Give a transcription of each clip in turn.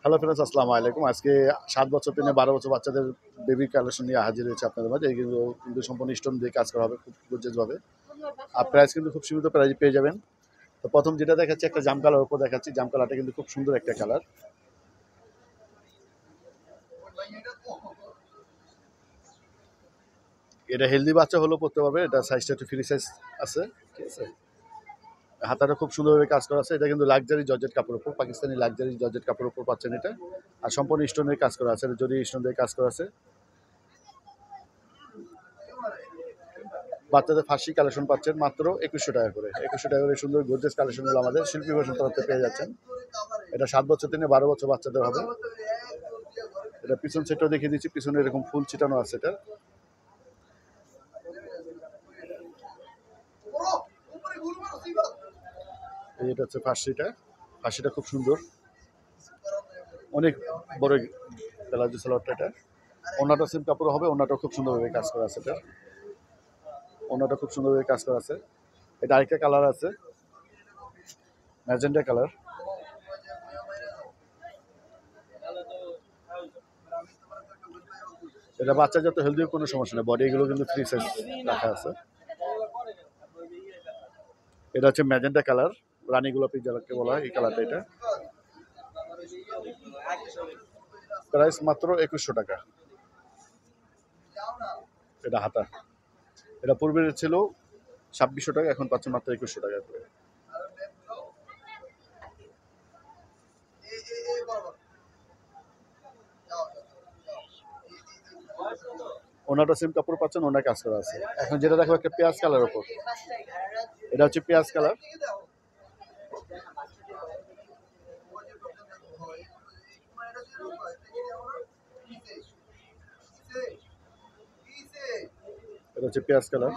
Hello friends, আসসালামু আলাইকুম। আজকে 7 বছর থেকে 12 বছর বাচ্চাদের বেবি কালেকশন নিয়ে হাজির হয়েছে আপনাদের মাঝে। এইগুলো কিন্তু সম্পূর্ণ স্টোন দিয়ে কাজ করা হবে খুব গর্জিয়াসভাবে। আর প্রাইস কিন্তু খুব সীমিত প্রাইসে পেয়ে যাবেন। তো প্রথম যেটা দেখাচ্ছি একটা জাম কালার উপর দেখাচ্ছি। জাম কালারটা কিন্তু খুব সুন্দর একটা কালার। এটা হেলদি বাচ্চা হলেও পড়তে পারবে। এটা সাইজটা একটু ফ্রি সাইজ আছে, ঠিক আছে। হাতাটা খুব সুন্দরভাবে কাজ করা আছে। এটা কিন্তু লাক্সারি জর্জেট কাপড়ের উপর, পাকিস্তানি লাক্সারি জর্জেট কাপড়ের উপর পাচ্ছেন এটা। আর সম্পূর্ণ স্টোনের কাজ করা আছে, যদি স্টোন দিয়ে কাজ করা আছে। বাচ্চাদের ফার্সি কালেকশন পাচ্ছেন মাত্র 2100 টাকা করে। 2100 টাকা করে সুন্দর গর্জিয়াস কালেকশনগুলো আমাদের শিল্পী ফ্যাশন তরফে পেয়ে যাচ্ছেন। এটা 7 বছর থেকে 12 বছর বাচ্চাদের হবে। এটা পিছন সেটটাও দেখিয়ে দিচ্ছি, পিছনে এরকম ফুল ছিটানো আছে। এটা হচ্ছে ফার্সিটা। ফার্সিটা খুব সুন্দর, অনেক বড় প্লাজো সালোয়ারটা। এটা ওনাটা সেম কাপড় হবে, ওনাটা খুব সুন্দরভাবে কাজ করা আছে। এটা ওনাটা খুব সুন্দরভাবে কাজ করা আছে। এটা আরেকটা কালার আছে, ম্যাজেন্ডা কালার। এটা বাচ্চা যত হেলদি কোনো সমস্যা নেই, বডি এগুলো কিন্তু ফ্রি সাইজ রাখা আছে। এটা হচ্ছে ম্যাজেন্ডা কালার, রানী গোলাপি যাকে বলা হয়, এই কালারটা। এটা প্রাইস মাত্র 2100 টাকা। এটা হাতা। এটা পূর্বে ছিল 2600 টাকা, এখন পাচ্ছেন মাত্র 2100 টাকা করে। ওনাটা সেম কাপড় পাচ্ছেন, ওনার কাজ করা আছে। এখন যেটা দেখো একটা পেঁয়াজ কালার উপর, এটা হচ্ছে পেঁয়াজ কালার। এটা হচ্ছে পেঁয়াজ কালার।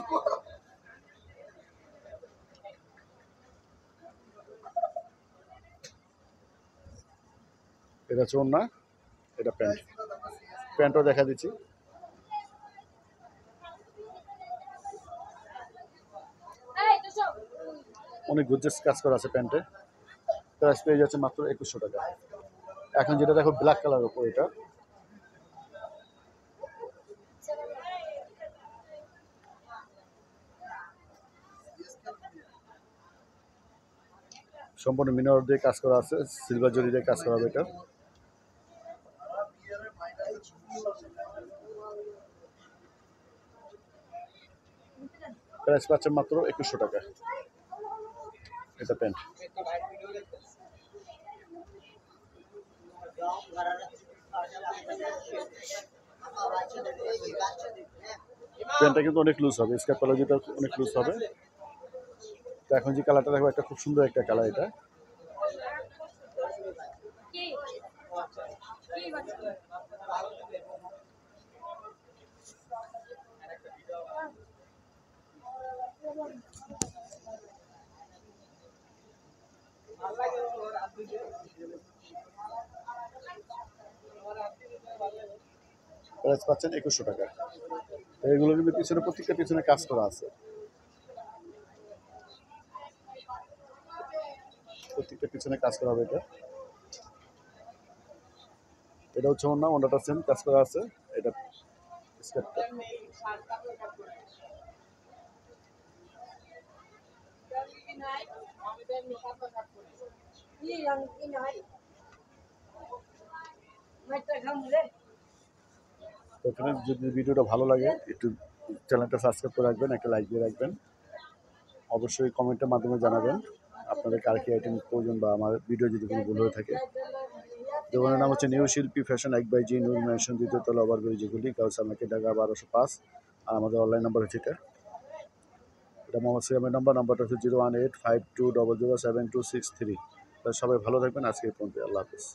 এটা হচ্ছে ওড়না, এটা প্যান্ট। প্যান্টও দেখা দিচ্ছি। অনেক গর্জিয়াস কাজ করা আছে প্যান্টে। প্রাইস পেয়ে যাচ্ছে মাত্র 2100 টাকা। এখন যেটা দেখো ব্ল্যাক কালার উপর, এটা সম্পূর্ণ মিনার দিয়ে কাজ করা আছে, সিলভার জরি দিয়ে কাজ করা হবে। এটা প্রাইস পাচ্ছেন মাত্র 2100 টাকা। এটা প্যান্ট। প্যান্টটা কিন্তু অনেক লুজ হবে, স্কার্ট প্লাজোটা অনেক লুজ হবে। তো এখন যে কালারটা দেখো, একটা খুব সুন্দর একটা কালার। এটা প্রাইস পাচ্ছেন 2100 টাকা। এগুলো কিন্তু পিছনে, প্রত্যেকটা পিছনে কাজ করা আছে, প্রত্যেকটা পিছনে কাজ করা হবে। এটা এটা হচ্ছে ওড়না, ওড়নাটা সেম কাজ করা আছে। এটা স্কার্টটা। তো এখানে যদি ভিডিওটা ভালো লাগে, একটু চ্যানেলটা সাবস্ক্রাইব করে রাখবেন, একটা লাইক দিয়ে রাখবেন। অবশ্যই কমেন্টের মাধ্যমে জানাবেন আপনাদের কার কি আইটেম প্রয়োজন, বা আমার ভিডিও যদি কোনো ভুল হয়ে থাকে। দোকানের নাম হচ্ছে নিউ শিল্পী ফ্যাশন, 1/G নূর ম্যানশন, 2য় তলা, ওভারব্রিজ, যেগুলি কাউসার মার্কেট, ঢাকা 1205। আর আমাদের অনলাইন নাম্বার হচ্ছে এটা মোহাম্মদ সিয়ামের নাম্বারটা হচ্ছে 01852007263। সবাই ভালো থাকবেন। আজকে এই পর্যন্ত, আল্লাহ হাফিজ।